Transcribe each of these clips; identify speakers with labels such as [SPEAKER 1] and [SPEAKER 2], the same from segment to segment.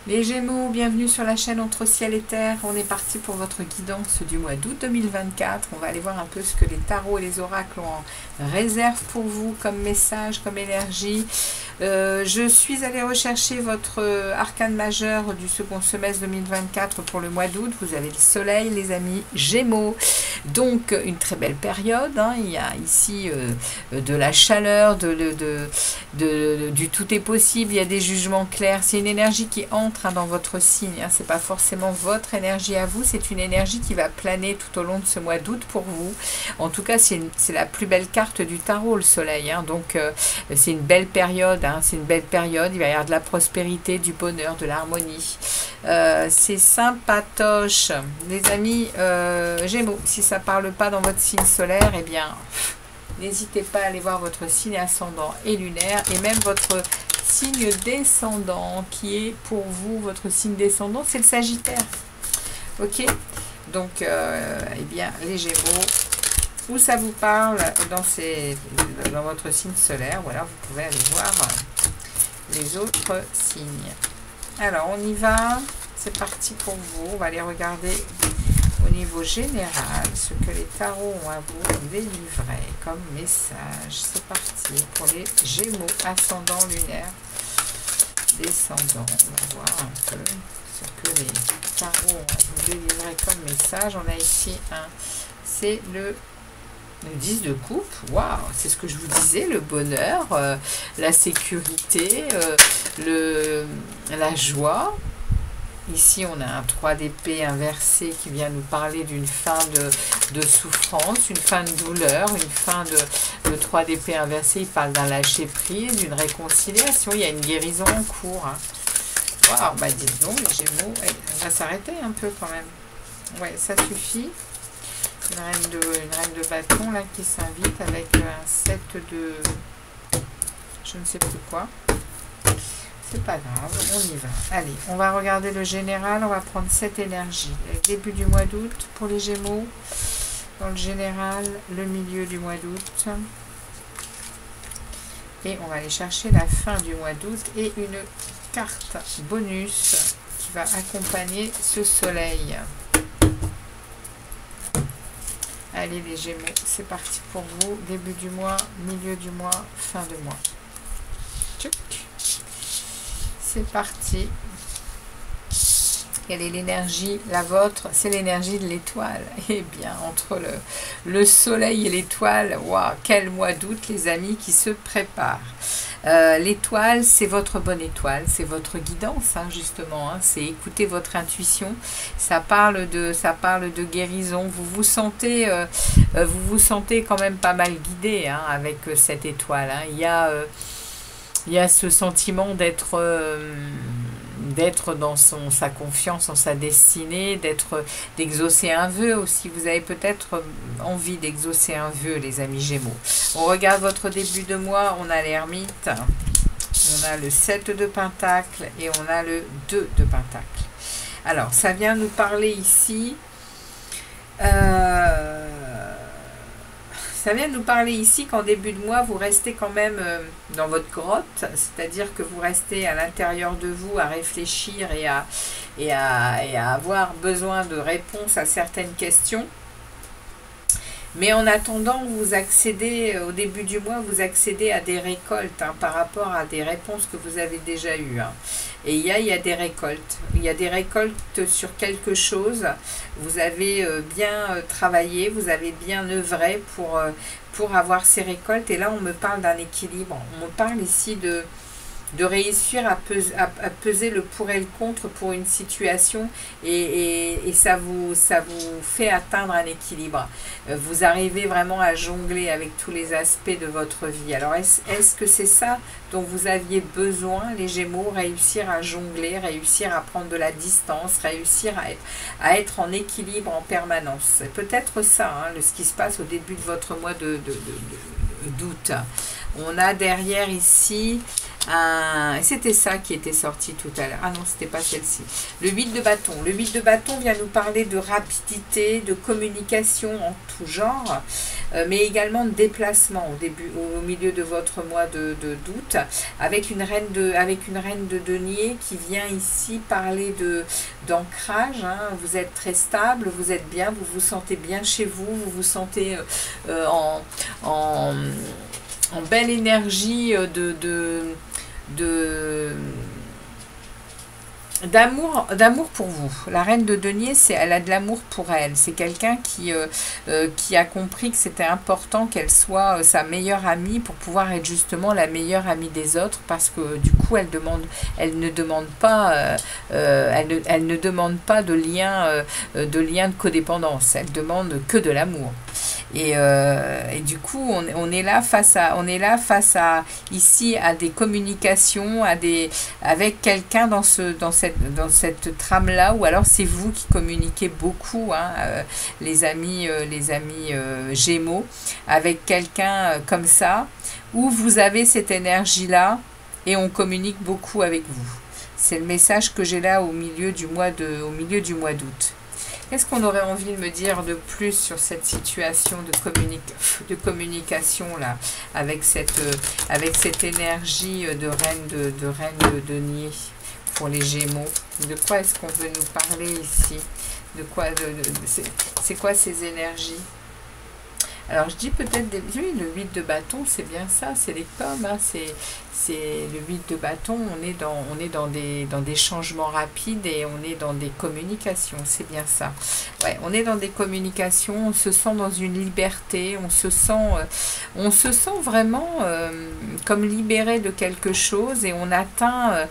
[SPEAKER 1] Les Gémeaux, bienvenue sur la chaîne Entre Ciel et Terre. On est parti pour votre guidance du mois d'août 2024. On va aller voir un peu ce que les tarots et les oracles ont en réserve pour vous comme message, comme énergie. Je suis allée rechercher votre arcane majeur du second semestre 2024 pour le mois d'août. Vous avez le soleil, les amis Gémeaux. Donc, une très belle période. Hein. Il y a ici de la chaleur, du tout est possible. Il y a des jugements clairs. C'est une énergie qui entre dans votre signe. Hein. Ce n'est pas forcément votre énergie à vous. C'est une énergie qui va planer tout au long de ce mois d'août pour vous. En tout cas, c'est la plus belle carte du tarot, le soleil. Hein. Donc, c'est une belle période. Hein. C'est une belle période. Il va y avoir de la prospérité, du bonheur, de l'harmonie. C'est sympatoche. Les amis Gémeaux, si ça ne parle pas dans votre signe solaire, eh bien, n'hésitez pas à aller voir votre signe ascendant et lunaire et même votre signe descendant qui est pour vous, votre signe descendant, c'est le Sagittaire. Ok, donc, eh bien, les Gémeaux, où ça vous parle dans votre signe solaire, ou alors vous pouvez aller voir les autres signes. Alors, on y va. C'est parti pour vous. On va aller regarder au niveau général ce que les tarots ont à vous délivrer comme message. C'est parti pour les Gémeaux, ascendant lunaire, descendant. On va voir un peu ce que les tarots ont à vous délivrer comme message. On a ici c'est le 10 de coupe. Waouh, c'est ce que je vous disais, le bonheur, la sécurité, la joie. Ici, on a un 3 d'épée inversé qui vient nous parler d'une fin de souffrance, une fin de douleur, une fin de... Le 3 d'épée inversé, il parle d'un lâcher-prise, d'une réconciliation. Il y a une guérison en cours. Hein. Waouh, bah dites donc, les Gémeaux, on va s'arrêter un peu quand même. Ouais, ça suffit. Une reine de bâton là qui s'invite avec un 7 de... je ne sais plus quoi. C'est pas grave, on y va. Allez, on va regarder le général, on va prendre cette énergie. Le début du mois d'août pour les Gémeaux. Dans le général, le milieu du mois d'août. Et on va aller chercher la fin du mois d'août et une carte bonus qui va accompagner ce soleil. Allez les Gémeaux, c'est parti pour vous. Début du mois, milieu du mois, fin de mois. Tchouk. C'est parti. Quelle est l'énergie, la vôtre? C'est l'énergie de l'étoile. Eh bien, entre le soleil et l'étoile, waouh, quel mois d'août, les amis, qui se préparent. L'étoile, c'est votre bonne étoile, c'est votre guidance, hein, justement. Hein, c'est écouter votre intuition. Ça parle de guérison. Vous vous sentez quand même pas mal guidé, hein, avec cette étoile. Hein. Il y a ce sentiment d'être dans sa confiance en sa destinée, d'exaucer un vœu aussi. Vous avez peut-être envie d'exaucer un vœu, les amis Gémeaux. On regarde votre début de mois, on a l'ermite, on a le 7 de pentacle et on a le 2 de pentacle. Alors, ça vient nous parler ici... Ça vient de nous parler ici qu'en début de mois, vous restez quand même dans votre grotte, c'est-à-dire que vous restez à l'intérieur de vous à réfléchir et à avoir besoin de réponses à certaines questions. Mais en attendant, vous accédez, au début du mois, vous accédez à des récoltes, hein, par rapport à des réponses que vous avez déjà eues. Hein. Et il y a des récoltes. Il y a des récoltes sur quelque chose. Vous avez bien travaillé, vous avez bien œuvré pour avoir ces récoltes. Et là, on me parle d'un équilibre. On me parle ici de réussir à peser le pour et le contre pour une situation et ça vous fait atteindre un équilibre. Vous arrivez vraiment à jongler avec tous les aspects de votre vie. Alors, est-ce que c'est ça dont vous aviez besoin, les Gémeaux, réussir à jongler, réussir à prendre de la distance, réussir à être en équilibre en permanence. C'est peut-être ça, hein, ce qui se passe au début de votre mois d'août. On a derrière ici c'était ça qui était sorti tout à l'heure. Ah non, c'était pas celle-ci. Le 8 de bâton. Le 8 de bâton vient nous parler de rapidité, de communication en tout genre, mais également de déplacement au milieu de votre mois d'août, avec une reine de denier qui vient ici parler d'ancrage. Hein. Vous êtes très stable, vous êtes bien, vous vous sentez bien chez vous, vous vous sentez en belle énergie d'amour pour vous. La reine de denier, elle a de l'amour pour elle. C'est quelqu'un qui a compris que c'était important qu'elle soit sa meilleure amie pour pouvoir être justement la meilleure amie des autres, parce que du coup elle ne demande pas de lien de codépendance. Elle demande que de l'amour. Et du coup, on est là face à ici à des communications, avec quelqu'un dans cette trame-là, ou alors c'est vous qui communiquez beaucoup, hein, les amis Gémeaux, avec quelqu'un comme ça, où vous avez cette énergie-là et on communique beaucoup avec vous. C'est le message que j'ai là au milieu du mois d'août. Qu'est-ce qu'on aurait envie de me dire de plus sur cette situation de communication là, avec cette énergie de reine de denier pour les Gémeaux? De quoi est-ce qu'on veut nous parler ici? De quoi c'est quoi ces énergies? Alors je dis peut-être oui, le 8 de bâton, c'est bien ça, c'est les pommes, hein, c'est le 8 de bâton, on est dans des changements rapides et on est dans des communications, c'est bien ça. Ouais, on est dans des communications, on se sent dans une liberté, on se sent vraiment comme libéré de quelque chose, et on atteint,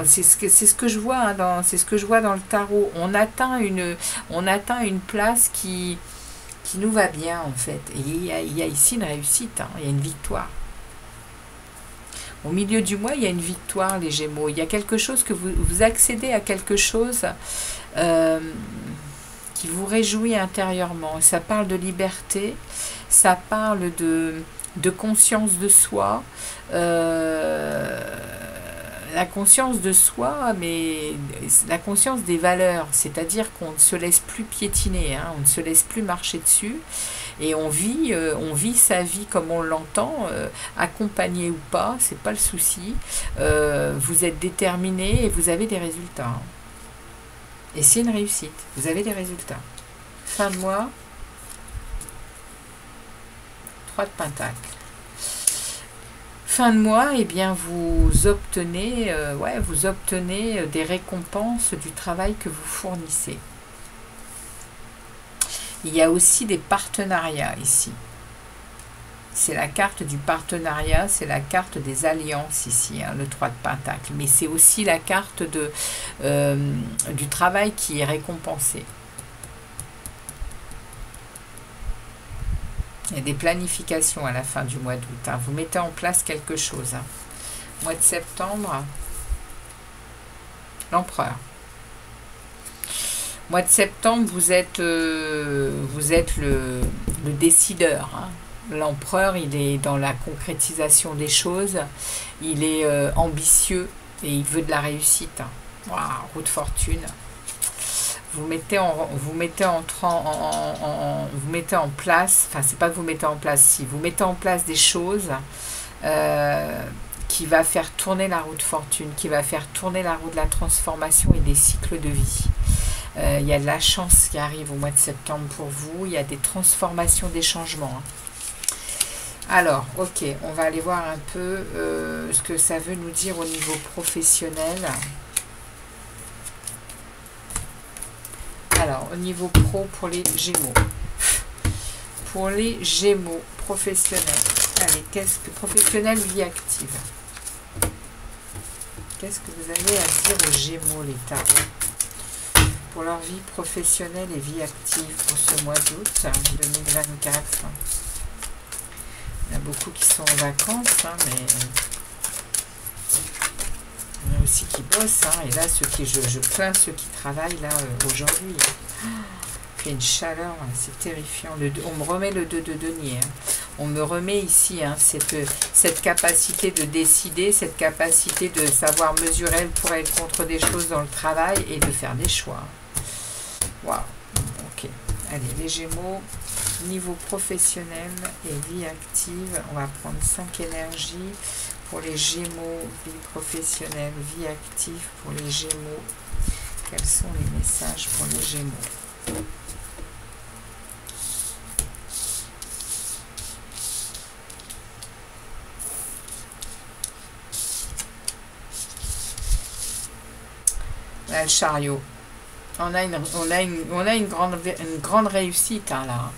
[SPEAKER 1] c'est ce que je vois, hein, c'est ce que je vois dans le tarot, on atteint une place qui nous va bien en fait. Et il y a ici une réussite, hein, il y a une victoire. Au milieu du mois, il y a une victoire, les Gémeaux. Il y a quelque chose que vous accédez à quelque chose qui vous réjouit intérieurement. Ça parle de liberté, ça parle de conscience de soi, la conscience de soi, mais la conscience des valeurs, c'est-à-dire qu'on ne se laisse plus piétiner, hein, on ne se laisse plus marcher dessus, et on vit sa vie comme on l'entend, accompagné ou pas, c'est pas le souci. Vous êtes déterminé et vous avez des résultats. Hein. Et c'est une réussite, vous avez des résultats. Fin de mois, 3 de Pentacle. Fin de mois, eh bien, vous obtenez des récompenses du travail que vous fournissez. Il y a aussi des partenariats ici. C'est la carte du partenariat, c'est la carte des alliances ici, hein, le 3 de Pentacle. Mais c'est aussi la carte du travail qui est récompensé. Il y a des planifications à la fin du mois d'août. Hein. Vous mettez en place quelque chose. Hein. Mois de septembre, l'empereur. Mois de septembre, vous êtes le décideur. Hein. L'empereur, il est dans la concrétisation des choses. Il est ambitieux et il veut de la réussite. Hein. Waouh, roue de fortune. Vous mettez en place, enfin c'est pas que vous mettez en place, si vous mettez en place des choses qui va faire tourner la roue de fortune, qui va faire tourner la roue de la transformation et des cycles de vie. Il y a de la chance qui arrive au mois de septembre pour vous, il y a des transformations, des changements. Hein. Alors, ok, on va aller voir un peu ce que ça veut nous dire au niveau professionnel. Alors, au niveau pro pour les Gémeaux. Pour les Gémeaux professionnels. Allez, qu'est-ce que professionnel, vie active. Qu'est-ce que vous avez à dire aux Gémeaux, les tarots, pour leur vie professionnelle et vie active pour ce mois d'août 2024. Il y en a beaucoup qui sont en vacances, hein, mais Il y en a aussi qui bossent, hein, et là, je plains ceux qui travaillent là aujourd'hui. Il y a une chaleur, c'est terrifiant. On me remet le 2 de denier. Hein. On me remet ici hein, cette capacité de décider, cette capacité de savoir mesurer le pour et le contre des choses dans le travail et de faire des choix. Waouh. Ok. Allez, les Gémeaux, niveau professionnel et vie active. On va prendre 5 énergies pour les Gémeaux, vie professionnelle, vie active pour les Gémeaux. Quels sont les messages pour les Gémeaux? Là, le chariot. On a une grande réussite hein, là.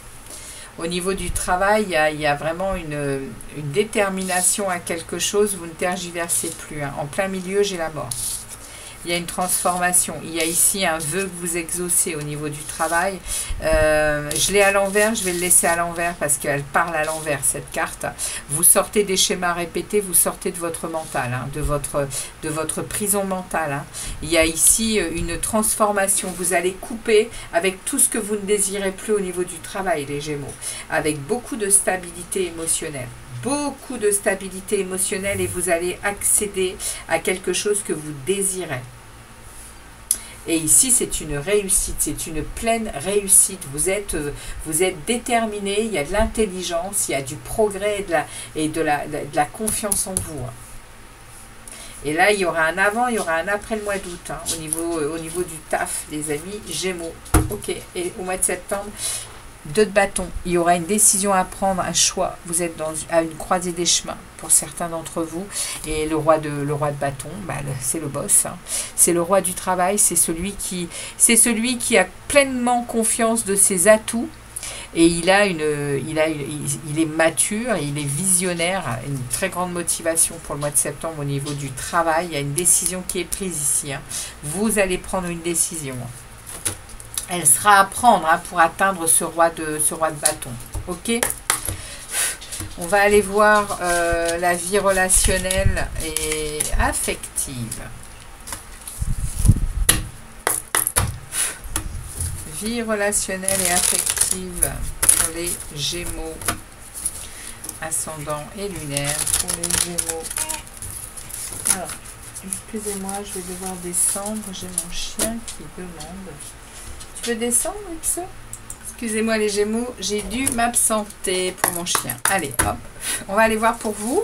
[SPEAKER 1] Au niveau du travail, il y a vraiment une détermination à quelque chose. Vous ne tergiversez plus. Hein. En plein milieu, j'ai la mort. Il y a une transformation. Il y a ici un vœu que vous exaucez au niveau du travail. Je l'ai à l'envers, je vais le laisser à l'envers parce qu'elle parle à l'envers, cette carte. Vous sortez des schémas répétés, vous sortez de votre mental, hein, de votre prison mentale. Hein. Il y a ici une transformation. Vous allez couper avec tout ce que vous ne désirez plus au niveau du travail, les Gémeaux. Avec beaucoup de stabilité émotionnelle. Beaucoup de stabilité émotionnelle et vous allez accéder à quelque chose que vous désirez. Et ici, c'est une réussite, c'est une pleine réussite. Vous êtes déterminé, il y a de l'intelligence, il y a du progrès et de la confiance en vous. Et là, il y aura un avant, il y aura un après le mois d'août, hein, au niveau du taf, les amis Gémeaux. Ok, et au mois de septembre, 2 de bâton, il y aura une décision à prendre, un choix. Vous êtes à une croisée des chemins pour certains d'entre vous. Et le roi de bâton, bah, c'est le boss. Hein. C'est le roi du travail, c'est celui qui a pleinement confiance de ses atouts. Et il est mature, il est visionnaire, une très grande motivation pour le mois de septembre au niveau du travail. Il y a une décision qui est prise ici. Hein. Vous allez prendre une décision. Elle sera à prendre hein, pour atteindre ce roi de bâton. Ok. On va aller voir la vie relationnelle et affective. Vie relationnelle et affective pour les Gémeaux. Ascendant et lunaire pour les Gémeaux. Alors, excusez-moi, je vais devoir descendre. J'ai mon chien qui demande... Tu peux descendre, X? Excusez-moi les Gémeaux, j'ai dû m'absenter pour mon chien. Allez, hop, on va aller voir pour vous.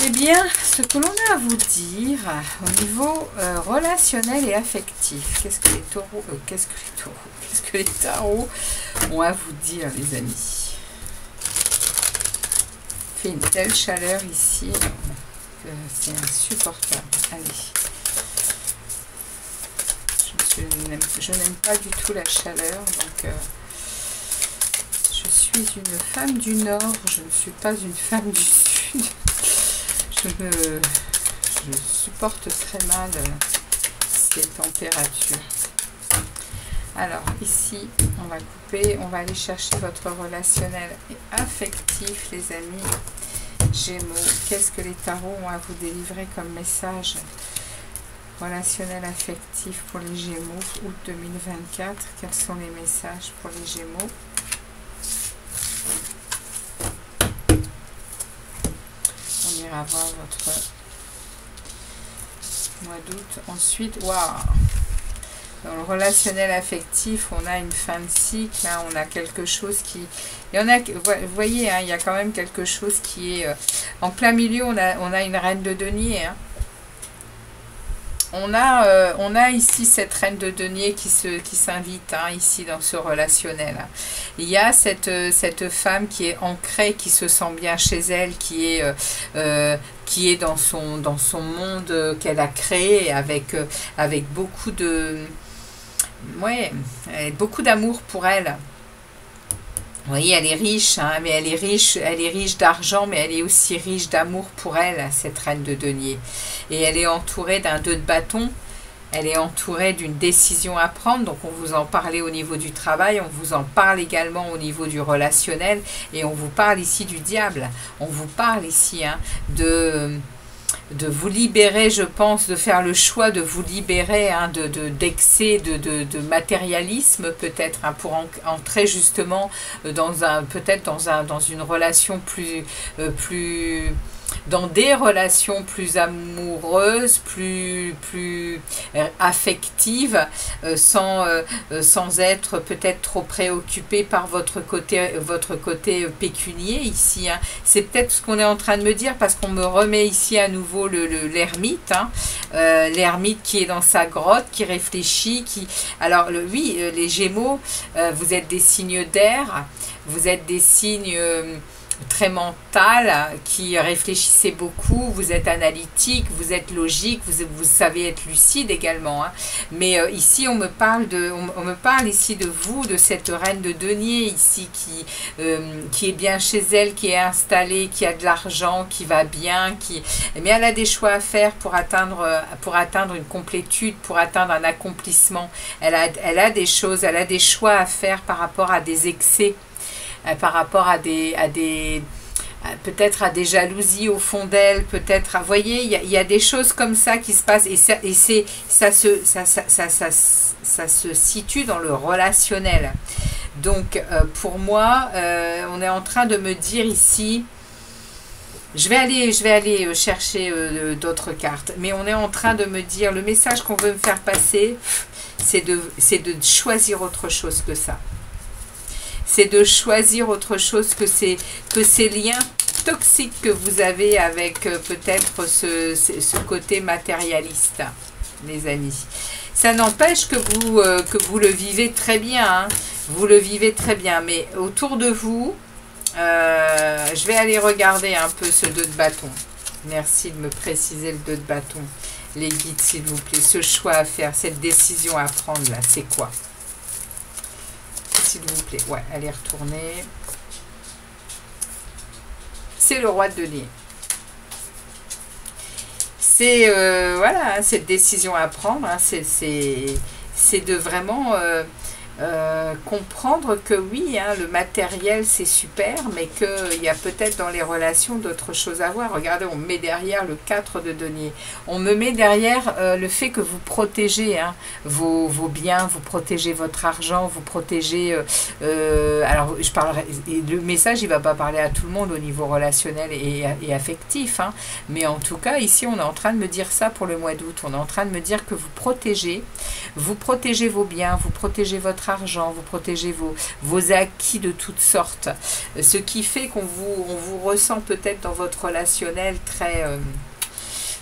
[SPEAKER 1] Eh bien, ce que l'on a à vous dire au niveau relationnel et affectif. Qu'est-ce que les taureaux, qu'est-ce que les tarots ont à vous dire, les amis? Il fait une telle chaleur ici que c'est insupportable. Allez. Je n'aime pas du tout la chaleur, donc je suis une femme du Nord, je ne suis pas une femme du Sud. Je supporte très mal ces températures. Alors ici, on va couper, on va aller chercher votre relationnel et affectif, les amis Gémeaux. Qu'est-ce que les tarots ont à vous délivrer comme message? Relationnel affectif pour les Gémeaux, août 2024. Quels sont les messages pour les Gémeaux? On ira voir votre mois d'août. Ensuite, waouh! Dans le relationnel affectif, on a une fin de cycle. Hein, on a quelque chose qui... Il y en a, vous voyez, hein, il y a quand même quelque chose qui est... en plein milieu, on a une reine de denier. Hein. On a ici cette reine de denier qui s'invite hein, ici dans ce relationnel. Il y a cette femme qui est ancrée, qui se sent bien chez elle, qui est dans son monde qu'elle a créé avec beaucoup de beaucoup d'amour pour elle. Vous voyez, elle est riche, hein, mais elle est riche d'argent, mais elle est aussi riche d'amour pour elle, cette reine de denier. Et elle est entourée d'un 2 de bâton, elle est entourée d'une décision à prendre, donc on vous en parlait au niveau du travail, on vous en parle également au niveau du relationnel, et on vous parle ici du diable, on vous parle ici hein, vous libérer, je pense, de faire le choix de vous libérer hein, d'excès de matérialisme peut-être hein, pour entrer justement dans un peut-être dans une relation plus dans des relations plus amoureuses, plus affectives, sans être peut-être trop préoccupé par votre côté pécunier ici. Hein. C'est peut-être ce qu'on est en train de me dire parce qu'on me remet ici à nouveau l'ermite, hein. L'ermite qui est dans sa grotte, qui réfléchit, Alors oui, les Gémeaux, vous êtes des signes d'air, vous êtes des signes très mental, qui réfléchissez beaucoup, vous êtes analytique, vous êtes logique, vous savez être lucide également. Hein. Mais ici, on me parle ici de vous, de cette reine de denier ici qui est bien chez elle, qui est installée, qui a de l'argent, qui va bien, mais elle a des choix à faire pour atteindre une complétude, pour atteindre un accomplissement. Elle a des choses, elle a des choix à faire par rapport à des excès. Par rapport à peut-être à des jalousies au fond d'elle, peut-être, vous voyez, il y a des choses comme ça qui se passent ça se situe dans le relationnel. Donc, pour moi, on est en train de me dire ici, je vais aller chercher d'autres cartes, mais on est en train de me dire, le message qu'on veut me faire passer, c'est de choisir autre chose que ça. C'est de choisir autre chose que ces liens toxiques que vous avez avec peut-être ce côté matérialiste, les amis. Ça n'empêche que vous le vivez très bien, hein. Vous le vivez très bien, mais autour de vous, je vais aller regarder un peu ce 2 de bâton. Merci de me préciser le 2 de bâton. Les guides, s'il vous plaît, ce choix à faire, cette décision à prendre là, c'est quoi ? S'il vous plaît, ouais, allez retourner. C'est le roi de denier. C'est, voilà, cette décision à prendre, hein, c'est de vraiment comprendre que oui, hein, le matériel c'est super, mais qu'il y a peut-être dans les relations d'autres choses à voir. Regardez, on me met derrière le 4 de denier. On me met derrière le fait que vous protégez hein, vos biens, vous protégez votre argent, vous protégez... alors, je parlerai... Le message, il ne va pas parler à tout le monde au niveau relationnel et affectif, hein, mais en tout cas, ici, on est en train de me dire ça pour le mois d'août. On est en train de me dire que vous protégez vos biens, vous protégez votre argent, vous protégez vos acquis de toutes sortes. Ce qui fait on vous ressent peut-être dans votre relationnel très...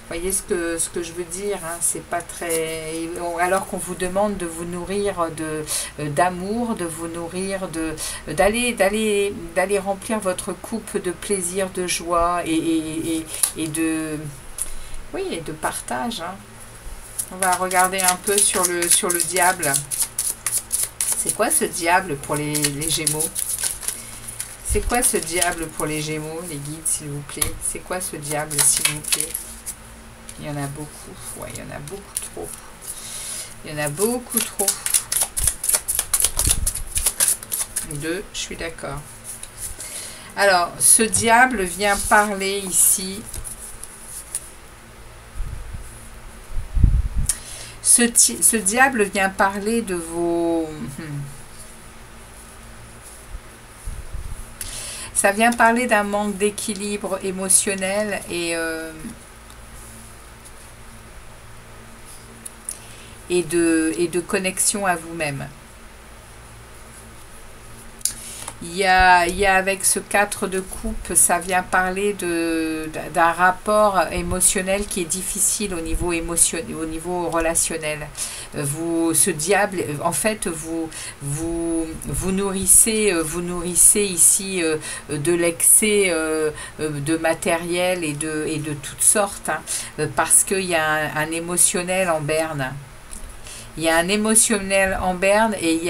[SPEAKER 1] voyez ce que je veux dire, hein, c'est pas très... Alors qu'on vous demande de vous nourrir d'amour, de vous nourrir, d'aller remplir votre coupe de plaisir, de joie et de... Oui, et de partage. Hein. On va regarder un peu sur le diable. C'est quoi ce diable pour les Gémeaux? C'est quoi ce diable pour les Gémeaux, les guides, s'il vous plaît? C'est quoi ce diable, s'il vous plaît? Il y en a beaucoup. Ouais, il y en a beaucoup trop. Il y en a beaucoup trop. 2, je suis d'accord. Alors, ce diable vient parler ici. Ce diable vient parler de vos... Ça vient parler d'un manque d'équilibre émotionnel et de connexion à vous-même. Il y a avec ce 4 de coupe, ça vient parler d'un rapport émotionnel qui est difficile au niveau relationnel. Ce diable, en fait, vous nourrissez ici de l'excès de matériel et de toutes sortes, hein, parce qu'il y a un émotionnel en berne. Il y a un émotionnel en berne et il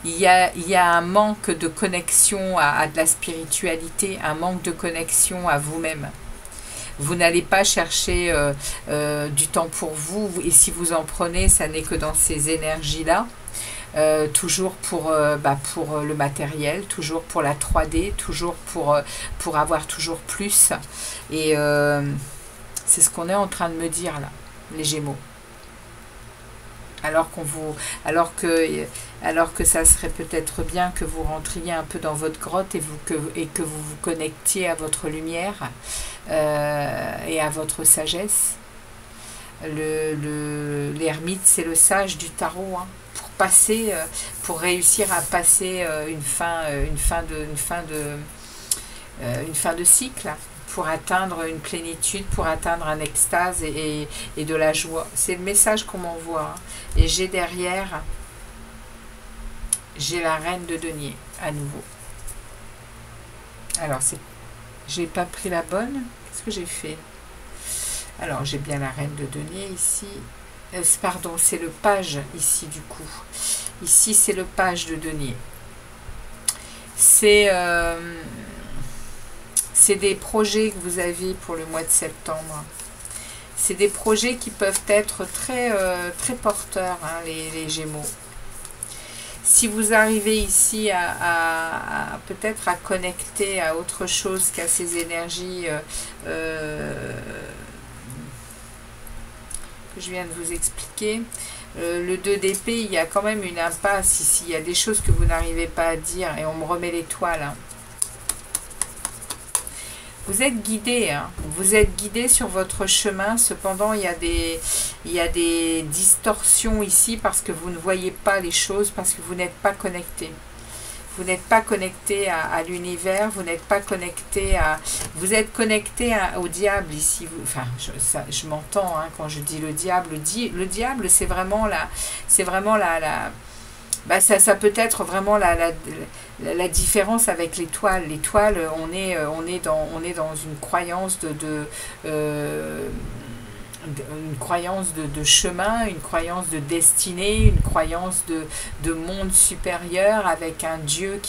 [SPEAKER 1] y a un manque de connexion à de la spiritualité, un manque de connexion à vous-même. Vous n'allez pas chercher du temps pour vous, et si vous en prenez, ça n'est que dans ces énergies-là. Toujours pour le matériel, toujours pour la 3D, toujours pour avoir toujours plus. Et... C'est ce qu'on est en train de me dire là, les Gémeaux. Alors que ça serait peut-être bien que vous rentriez un peu dans votre grotte et que vous vous connectiez à votre lumière et à votre sagesse. L'ermite, c'est le sage du tarot, hein, pour réussir à passer une fin de cycle, pour atteindre une plénitude, pour atteindre un extase et de la joie. C'est le message qu'on m'envoie. Hein. Et j'ai derrière, j'ai la reine de denier, à nouveau. Alors, j'ai pas pris la bonne. Qu'est-ce que j'ai fait? Alors, j'ai bien la reine de denier ici. Pardon, c'est le page ici, du coup. Ici, c'est le page de denier. C'est des projets que vous avez pour le mois de septembre. C'est des projets qui peuvent être très, très porteurs, hein, les Gémeaux. Si vous arrivez ici peut-être à connecter à autre chose qu'à ces énergies que je viens de vous expliquer, le 2 d'épée, il y a quand même une impasse ici. Il y a des choses que vous n'arrivez pas à dire et on me remet l'étoile. Hein. Vous êtes guidé, hein. Vous êtes guidé sur votre chemin. Cependant, il y a des distorsions ici parce que vous ne voyez pas les choses, parce que vous n'êtes pas connecté. Vous n'êtes pas connecté à l'univers, vous n'êtes pas connecté à... Vous êtes connecté au diable ici. Enfin, je m'entends hein, quand je dis le diable. Le diable, c'est vraiment la... Bah ça peut être vraiment la différence avec l'étoile. L'étoile, on est dans une croyance une croyance de chemin, une croyance de destinée, une croyance de monde supérieur avec un Dieu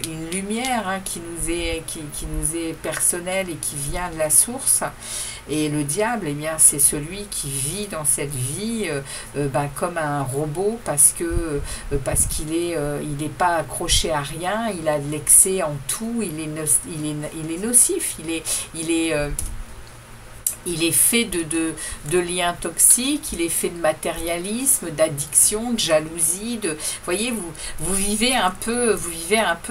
[SPEAKER 1] une lumière hein, qui nous est personnelle et qui vient de la source. Et le diable, eh bien, c'est celui qui vit dans cette vie comme un robot parce qu'il est pas accroché à rien, il a de l'excès en tout, il est nocif, il est fait de liens toxiques, il est fait de matérialisme, d'addiction, de jalousie. Vous voyez, vous vivez un peu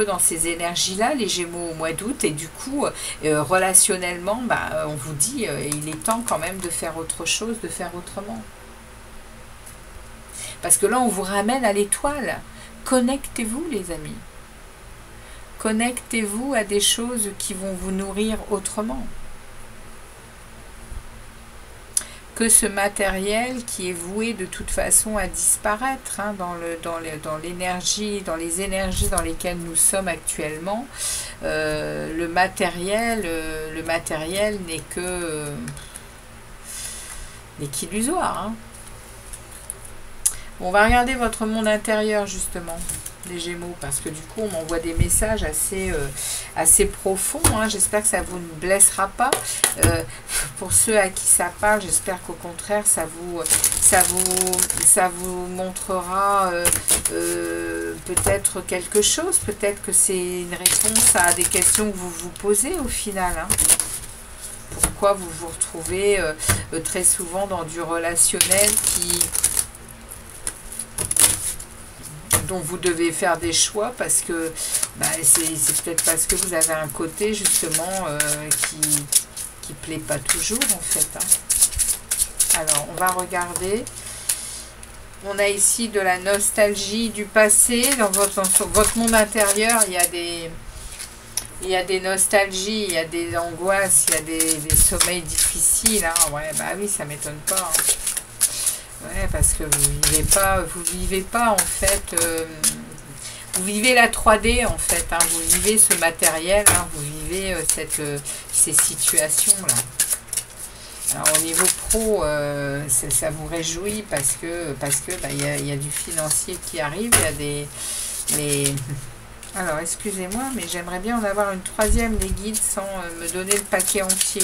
[SPEAKER 1] dans ces énergies-là, les Gémeaux au mois d'août, et du coup, relationnellement, on vous dit, il est temps quand même de faire autre chose, de faire autrement. Parce que là, on vous ramène à l'étoile. Connectez-vous, les amis. Connectez-vous à des choses qui vont vous nourrir autrement que ce matériel qui est voué de toute façon à disparaître hein, dans l'énergie, dans les énergies dans lesquelles nous sommes actuellement. Le matériel n'est qu'illusoire. Hein. On va regarder votre monde intérieur justement, les Gémeaux, parce que du coup on m'envoie des messages assez profonds. Hein. J'espère que ça vous ne blessera pas. Pour ceux à qui ça parle, j'espère qu'au contraire ça vous montrera peut-être quelque chose. Peut-être que c'est une réponse à des questions que vous vous posez au final. Hein. Pourquoi vous vous retrouvez très souvent dans du relationnel dont vous devez faire des choix parce que c'est peut-être parce que vous avez un côté justement qui plaît pas toujours en fait. Hein. Alors on va regarder. On a ici de la nostalgie du passé. Dans votre monde intérieur, il y a des nostalgies, il y a des angoisses, il y a des sommeils difficiles. Hein. Ouais, oui, ça m'étonne pas. Hein. Ouais, parce que vous vivez pas en fait, vous vivez la 3D en fait, hein, vous vivez ce matériel, hein, vous vivez ces situations-là. Alors au niveau pro, ça vous réjouit parce que y a du financier qui arrive, il y a des... Alors, excusez-moi, mais j'aimerais bien en avoir une troisième, les guides, sans me donner le paquet entier.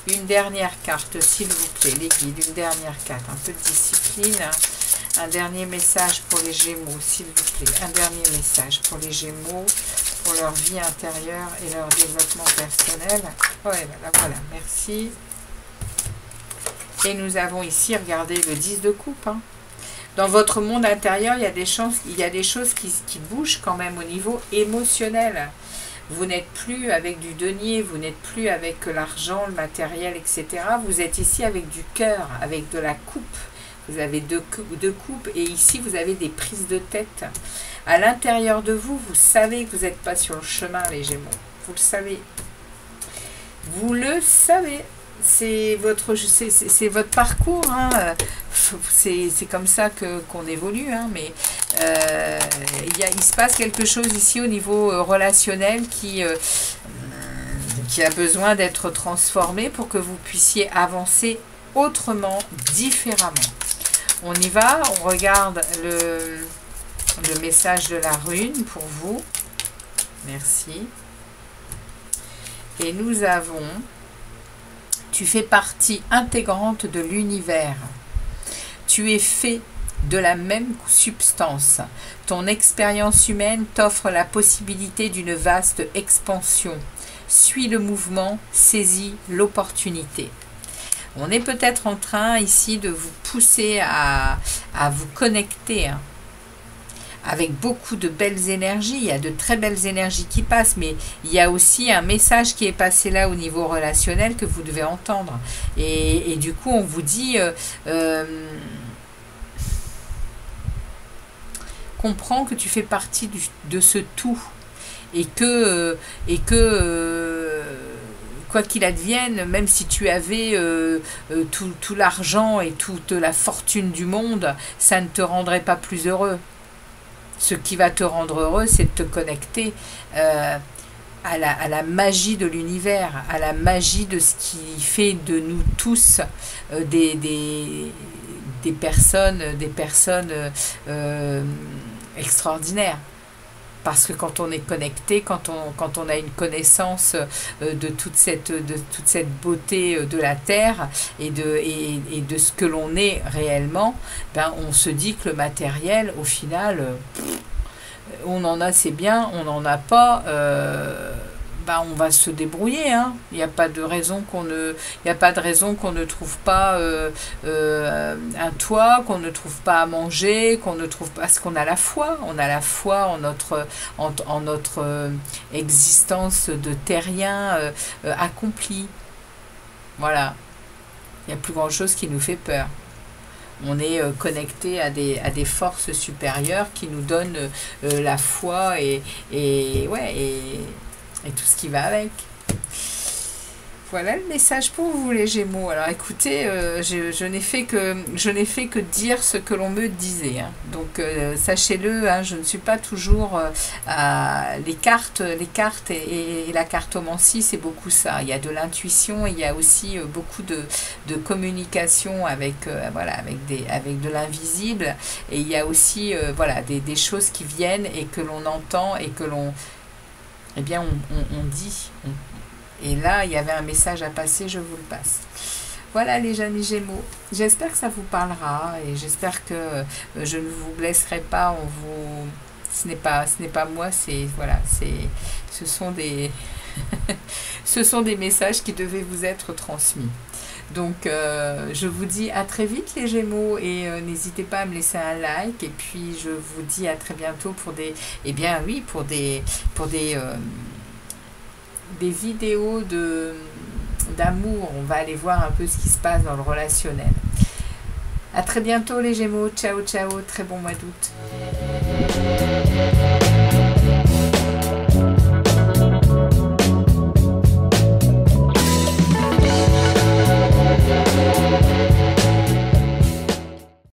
[SPEAKER 1] Une dernière carte, s'il vous plaît, les guides, une dernière carte. Un peu de discipline, hein. Un dernier message pour les Gémeaux, s'il vous plaît. Un dernier message pour les Gémeaux, pour leur vie intérieure et leur développement personnel. Ouais, voilà, merci. Et nous avons ici, regardez, le 10 de coupe. Hein. Dans votre monde intérieur, il y a des choses qui bougent quand même au niveau émotionnel. Vous n'êtes plus avec du denier, vous n'êtes plus avec l'argent, le matériel, etc. Vous êtes ici avec du cœur, avec de la coupe. Vous avez deux coupes et ici, vous avez des prises de tête. À l'intérieur de vous, vous savez que vous n'êtes pas sur le chemin, les Gémeaux. Vous le savez. Vous le savez. C'est votre parcours. Hein. C'est comme ça qu'on évolue. Hein. Mais il se passe quelque chose ici au niveau relationnel qui a besoin d'être transformé pour que vous puissiez avancer autrement, différemment. On y va, on regarde le message de la rune pour vous. Merci. Et nous avons, tu fais partie intégrante de l'univers. Tu es fait de la même substance. Ton expérience humaine t'offre la possibilité d'une vaste expansion. Suis le mouvement, saisis l'opportunité. On est peut-être en train ici de vous pousser à vous connecter hein, avec beaucoup de belles énergies. Il y a de très belles énergies qui passent, mais il y a aussi un message qui est passé là au niveau relationnel que vous devez entendre. Et du coup, on vous dit... comprends que tu fais partie de ce tout et que quoi qu'il advienne, même si tu avais tout l'argent et toute la fortune du monde, ça ne te rendrait pas plus heureux. Ce qui va te rendre heureux, c'est de te connecter à la magie de l'univers, à la magie de ce qui fait de nous tous des personnes extraordinaires. Parce que quand on est connecté, quand on a une connaissance de toute cette beauté de la Terre et de ce que l'on est réellement, ben on se dit que le matériel, au final, on en a, c'est bien, on n'en a pas, ben on va se débrouiller. Hein. Il n'y a pas de raison qu'on ne trouve pas un toit, qu'on ne trouve pas à manger, qu'on ne trouve pas... Parce qu'on a la foi. On a la foi en notre existence de terrien accompli. Voilà. Il n'y a plus grand-chose qui nous fait peur. On est connecté à des forces supérieures qui nous donnent la foi et tout ce qui va avec. Voilà le message pour vous les Gémeaux. Alors écoutez, je n'ai fait que dire ce que l'on me disait. Hein. Donc sachez-le, hein, je ne suis pas toujours les cartes et la cartomancie, c'est beaucoup ça. Il y a de l'intuition, il y a aussi beaucoup de communication avec de l'invisible, et il y a aussi des choses qui viennent et que l'on entend et que l'on on dit. Et là, il y avait un message à passer, je vous le passe. Voilà les amis Gémeaux. J'espère que ça vous parlera et j'espère que je ne vous blesserai pas. Ce n'est pas moi, ce sont des ce sont des messages qui devaient vous être transmis. Donc, je vous dis à très vite les Gémeaux et n'hésitez pas à me laisser un like. Et puis, je vous dis à très bientôt pour des vidéos d'amour. On va aller voir un peu ce qui se passe dans le relationnel. À très bientôt les Gémeaux. Ciao, ciao. Très bon mois d'août.